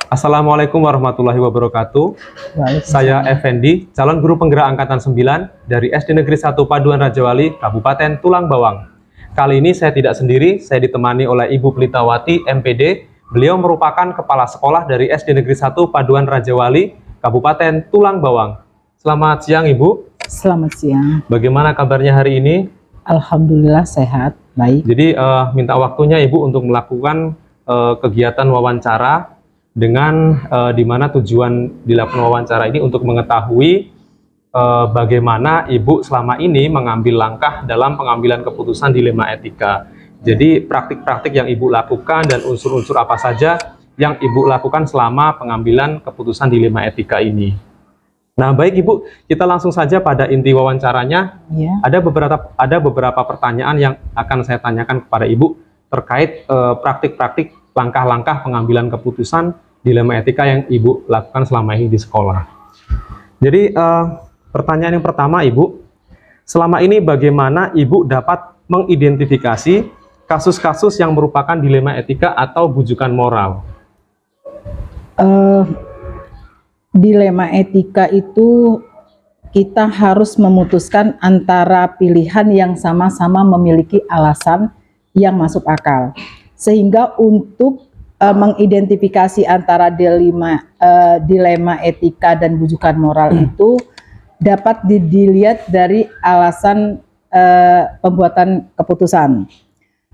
Assalamualaikum warahmatullahi wabarakatuh. Saya Effendi, calon guru penggerak angkatan 9 dari SD Negeri 1 Paduan Rajawali, Kabupaten Tulang Bawang. Kali ini saya tidak sendiri, saya ditemani oleh Ibu Pelitawati, MPD. Beliau merupakan kepala sekolah dari SD Negeri 1 Paduan Rajawali, Kabupaten Tulang Bawang. Selamat siang Ibu. Selamat siang. Bagaimana kabarnya hari ini? Alhamdulillah sehat, baik. Jadi minta waktunya Ibu untuk melakukan kegiatan wawancara dengan di mana tujuan dilakukan wawancara ini untuk mengetahui bagaimana Ibu selama ini mengambil langkah dalam pengambilan keputusan dilema etika. Jadi praktik-praktik yang Ibu lakukan dan unsur-unsur apa saja yang Ibu lakukan selama pengambilan keputusan dilema etika ini. Nah, baik Ibu, kita langsung saja pada inti wawancaranya. Ya. Ada beberapa pertanyaan yang akan saya tanyakan kepada Ibu terkait praktik-praktik langkah-langkah pengambilan keputusan dilema etika yang Ibu lakukan selama ini di sekolah. Jadi pertanyaan yang pertama Ibu, selama ini bagaimana Ibu dapat mengidentifikasi kasus-kasus yang merupakan dilema etika atau bujukan moral? Dilema etika itu kita harus memutuskan antara pilihan yang sama-sama memiliki alasan yang masuk akal. Sehingga untuk mengidentifikasi antara dilema etika dan bujukan moral itu dapat dilihat dari alasan pembuatan keputusan.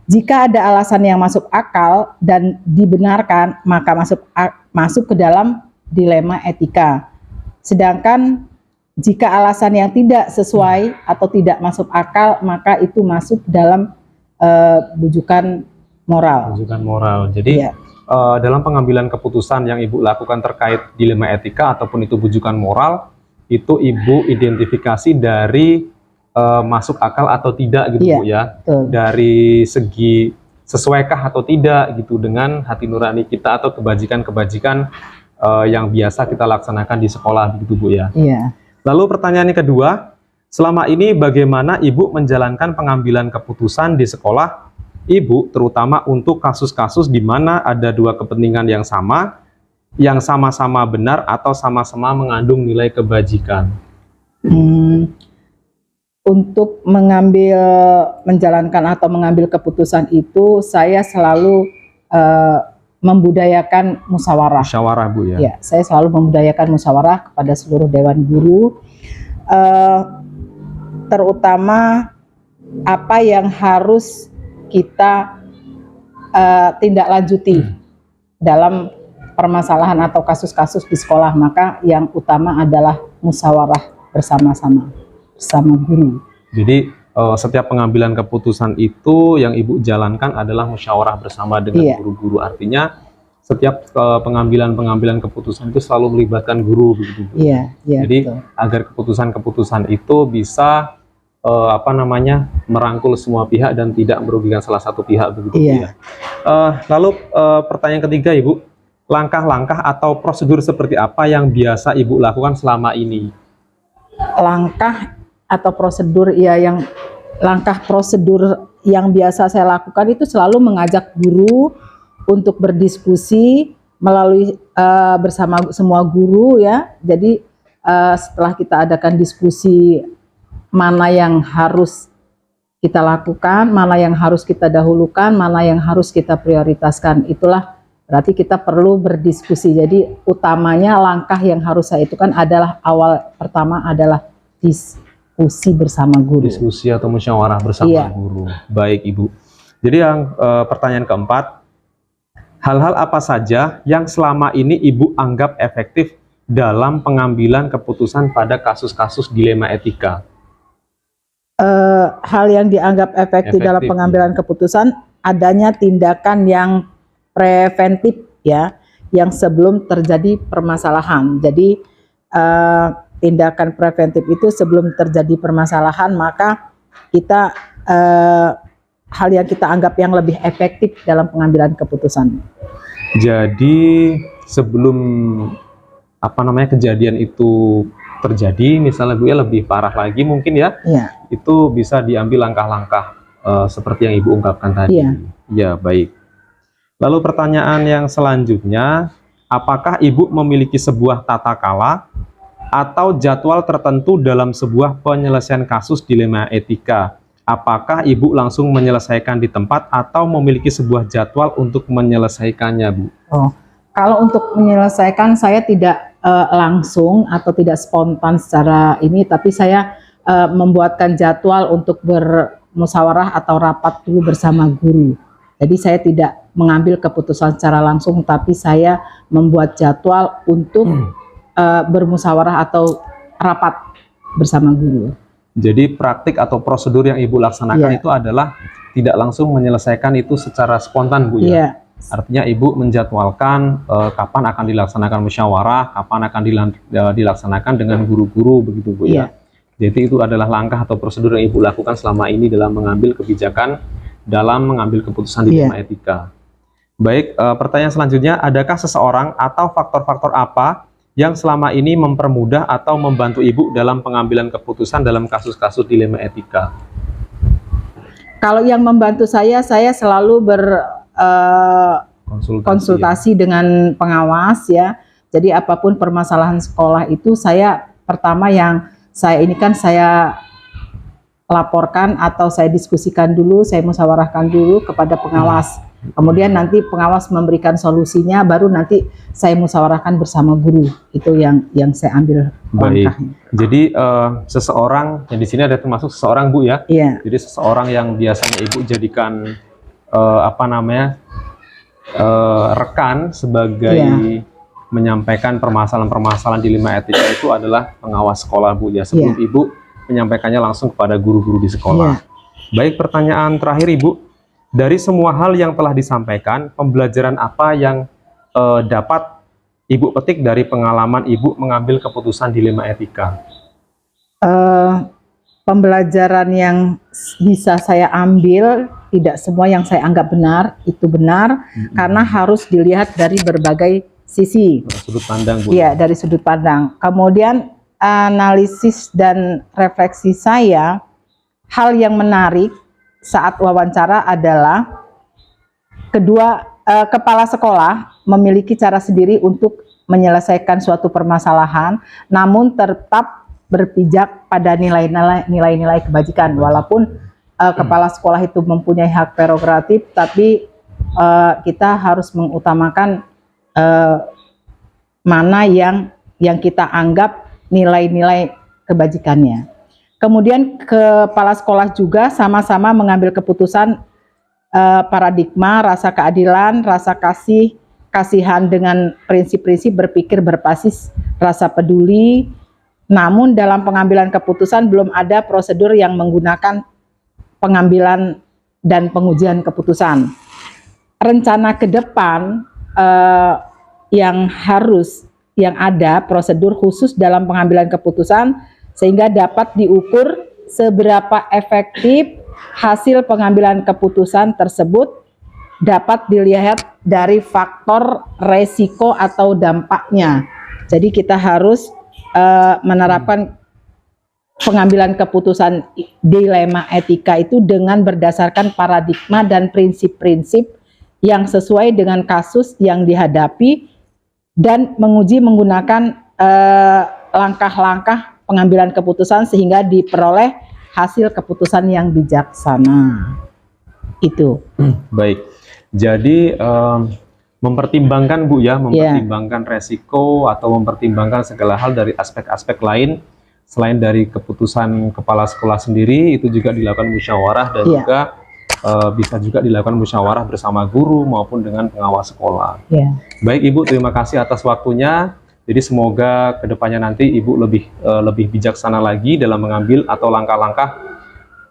Jika ada alasan yang masuk akal dan dibenarkan, maka masuk ke dalam dilema etika. Sedangkan jika alasan yang tidak sesuai atau tidak masuk akal, maka itu masuk dalam bujukan moral. Bujukan moral. Jadi ya. Dalam pengambilan keputusan yang Ibu lakukan terkait dilema etika ataupun itu bujukan moral, itu Ibu identifikasi dari masuk akal atau tidak gitu, ya, Bu ya. Betul. Dari segi sesuaikah atau tidak gitu dengan hati nurani kita atau kebajikan-kebajikan yang biasa kita laksanakan di sekolah begitu Bu ya. Iya. Lalu pertanyaan yang kedua, selama ini bagaimana Ibu menjalankan pengambilan keputusan di sekolah Ibu, terutama untuk kasus-kasus di mana ada dua kepentingan yang sama-sama benar atau sama-sama mengandung nilai kebajikan? Untuk menjalankan atau mengambil keputusan itu, saya selalu membudayakan musyawarah. Musyawarah Bu ya? Ya, saya selalu membudayakan musyawarah kepada seluruh dewan guru, terutama apa yang harus kita tindak lanjuti dalam permasalahan atau kasus-kasus di sekolah. Maka yang utama adalah musyawarah bersama-sama bersama guru. Jadi setiap pengambilan keputusan itu yang Ibu jalankan adalah musyawarah bersama dengan guru-guru. Artinya setiap pengambilan keputusan itu selalu melibatkan guru begitu. Iya, jadi betul. Agar keputusan-keputusan itu bisa merangkul semua pihak dan tidak merugikan salah satu pihak begitu ya. Lalu pertanyaan ketiga Ibu, langkah-langkah atau prosedur seperti apa yang biasa Ibu lakukan selama ini? Langkah atau prosedur langkah prosedur yang biasa saya lakukan itu selalu mengajak guru untuk berdiskusi melalui bersama semua guru ya. Jadi setelah kita adakan diskusi mana yang harus kita lakukan, mana yang harus kita dahulukan, mana yang harus kita prioritaskan, itulah berarti kita perlu berdiskusi. Jadi utamanya langkah yang harus saya itu kan adalah pertama adalah diskusi bersama guru. Diskusi atau musyawarah bersama guru. Baik Ibu. Jadi yang pertanyaan keempat, hal-hal apa saja yang selama ini Ibu anggap efektif dalam pengambilan keputusan pada kasus-kasus dilema etika? Hal yang dianggap efektif dalam pengambilan keputusan adanya tindakan yang preventif ya, yang sebelum terjadi permasalahan. Jadi tindakan preventif itu sebelum terjadi permasalahan, maka kita hal yang kita anggap yang lebih efektif dalam pengambilan keputusan. Jadi sebelum kejadian itu terjadi, misalnya Bu ya lebih parah lagi mungkin ya, itu bisa diambil langkah-langkah seperti yang Ibu ungkapkan tadi. Ya baik. Lalu pertanyaan yang selanjutnya, apakah Ibu memiliki sebuah tata kala atau jadwal tertentu dalam sebuah penyelesaian kasus dilema etika? Apakah Ibu langsung menyelesaikan di tempat atau memiliki sebuah jadwal untuk menyelesaikannya, Bu? Oh, kalau untuk menyelesaikan saya tidak langsung atau tidak spontan secara ini, tapi saya membuatkan jadwal untuk bermusyawarah atau rapat dulu bersama guru. Jadi saya tidak mengambil keputusan secara langsung, tapi saya membuat jadwal untuk bermusyawarah atau rapat bersama guru. Jadi praktik atau prosedur yang Ibu laksanakan itu adalah tidak langsung menyelesaikan itu secara spontan, Bu, ya? Artinya Ibu menjadwalkan kapan akan dilaksanakan musyawarah, kapan akan dilaksanakan dengan guru-guru, begitu, Bu, ya? Jadi itu adalah langkah atau prosedur yang Ibu lakukan selama ini dalam mengambil kebijakan, dalam mengambil keputusan dilema etika. Baik, pertanyaan selanjutnya, adakah seseorang atau faktor-faktor apa yang selama ini mempermudah atau membantu Ibu dalam pengambilan keputusan dalam kasus-kasus dilema etika? Kalau yang membantu saya selalu konsultasi dengan pengawas, ya. Jadi apapun permasalahan sekolah itu saya pertama yang saya laporkan atau saya diskusikan dulu, saya musyawarahkan dulu kepada pengawas. Kemudian nanti pengawas memberikan solusinya, baru nanti saya musyawarahkan bersama guru. Itu yang saya ambil langkahnya. Jadi seseorang, yang di sini ada termasuk seseorang, Bu, ya? Iya. Jadi seseorang yang biasanya Ibu jadikan rekan sebagai menyampaikan permasalahan-permasalahan dilema etika itu adalah pengawas sekolah, Bu, ya. Sebelum Ibu menyampaikannya langsung kepada guru-guru di sekolah. Baik, pertanyaan terakhir, Ibu. Dari semua hal yang telah disampaikan, pembelajaran apa yang dapat Ibu petik dari pengalaman Ibu mengambil keputusan dilema etika? Pembelajaran yang bisa saya ambil, tidak semua yang saya anggap benar itu benar, karena harus dilihat dari berbagai sisi. Sudut pandang, Bu. Iya, dari sudut pandang. Kemudian analisis dan refleksi saya, hal yang menarik saat wawancara adalah kepala sekolah memiliki cara sendiri untuk menyelesaikan suatu permasalahan, namun tetap berpijak pada nilai-nilai kebajikan. Walaupun kepala sekolah itu mempunyai hak prerogatif, tapi kita harus mengutamakan mana yang kita anggap nilai-nilai kebajikannya. Kemudian kepala sekolah juga sama-sama mengambil keputusan paradigma, rasa keadilan, rasa kasihan dengan prinsip-prinsip berpikir berbasis rasa peduli. Namun dalam pengambilan keputusan belum ada prosedur yang menggunakan pengambilan dan pengujian keputusan. Rencana ke depan yang ada prosedur khusus dalam pengambilan keputusan sehingga dapat diukur seberapa efektif hasil pengambilan keputusan tersebut dapat dilihat dari faktor resiko atau dampaknya. Jadi kita harus menerapkan pengambilan keputusan dilema etika itu dengan berdasarkan paradigma dan prinsip-prinsip yang sesuai dengan kasus yang dihadapi dan menguji menggunakan langkah-langkah pengambilan keputusan sehingga diperoleh hasil keputusan yang bijaksana. Itu. Baik. Jadi mempertimbangkan, Bu, ya, mempertimbangkan resiko atau mempertimbangkan segala hal dari aspek-aspek lain selain dari keputusan kepala sekolah sendiri, itu juga dilakukan musyawarah dan juga bisa juga dilakukan musyawarah bersama guru maupun dengan pengawas sekolah. Baik, Ibu, terima kasih atas waktunya. Jadi semoga kedepannya nanti Ibu lebih bijaksana lagi dalam mengambil atau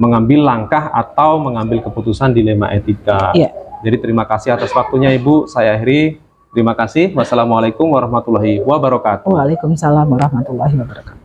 mengambil langkah atau mengambil keputusan dilema etika. Jadi terima kasih atas waktunya, Ibu. Saya akhiri. Terima kasih. Wassalamualaikum warahmatullahi wabarakatuh. Waalaikumsalam warahmatullahi wabarakatuh.